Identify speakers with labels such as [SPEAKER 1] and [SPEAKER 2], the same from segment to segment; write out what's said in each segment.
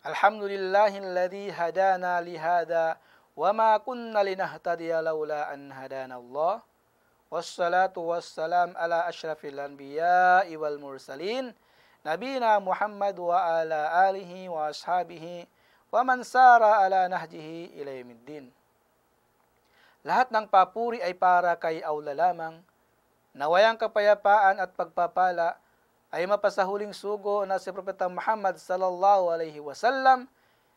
[SPEAKER 1] Alhamdulillahilladzi hadana lihada wa ma kunna linahtadiya laula an hadana Allah. Wassalatu wassalam ala asyrafil anbiya'i wal mursalin nabina Muhammad wa ala alihi wa ashabihi wa man sara ala nahjihi ila yaumiddin. Lahat ng papuri ay para kay Allah lamang. Nawayang kapayapaan at pagpapala ay mapasahuling sugo na si Propeta Muhammad sallallahu alaihi wasallam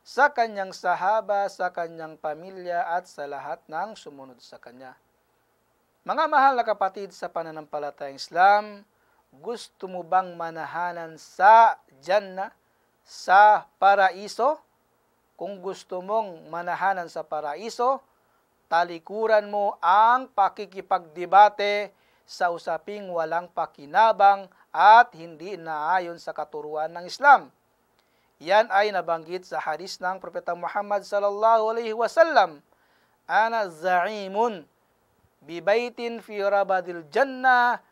[SPEAKER 1] sa kanyang sahaba, sa kanyang pamilya at sa lahat ng sumunod sa kanya. Mga mahal na kapatid sa pananampalatayang Islam, gusto mo bang manahanan sa Jannah, sa paraiso? Kung gusto mong manahanan sa paraiso, talikuran mo ang pakikipagdebate sa usaping walang pakinabang at hindi naayon sa katuruan ng Islam. Yan ay nabanggit sa hadis ng Propeta Muhammad sallallahu alaihi wasallam, ana za'imun bibaitin fi rabadil jannah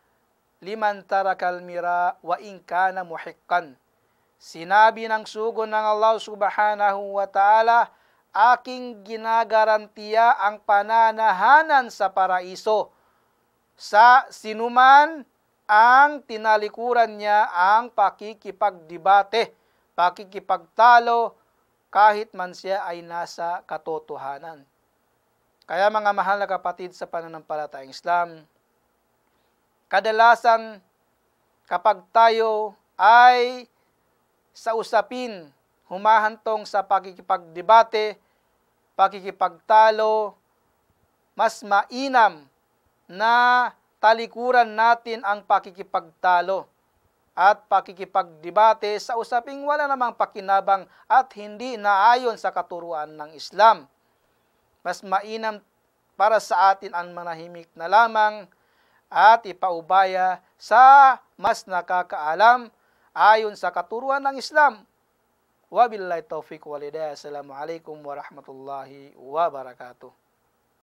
[SPEAKER 1] liman tarakal mira wa in kana muhiqqan. Sinabi ng sugo ng Allah subhanahu wa ta'ala, aking ginagarantiya ang pananahanan sa paraiso sa sinuman ang tinalikuran niya ang pakikipagdebate, pakikipagtalo, kahit man siya ay nasa katotohanan. Kaya mga mahal na kapatid sa pananampalatayang Islam, kadalasan kapag tayo ay sa usapin humahantong sa pakikipagdebate, pakikipagtalo, mas mainam na talikuran natin ang pakikipagtalo at pakikipagdebate sa usaping wala namang pakinabang at hindi naayon sa katuruan ng Islam. Mas mainam para sa atin ang manahimik na lamang at ipaubaya sa mas nakakaalam ayon sa katuruan ng Islam. Wabillahi taufiq wal hidayah. Assalamualaikum warahmatullahi wabarakatuh.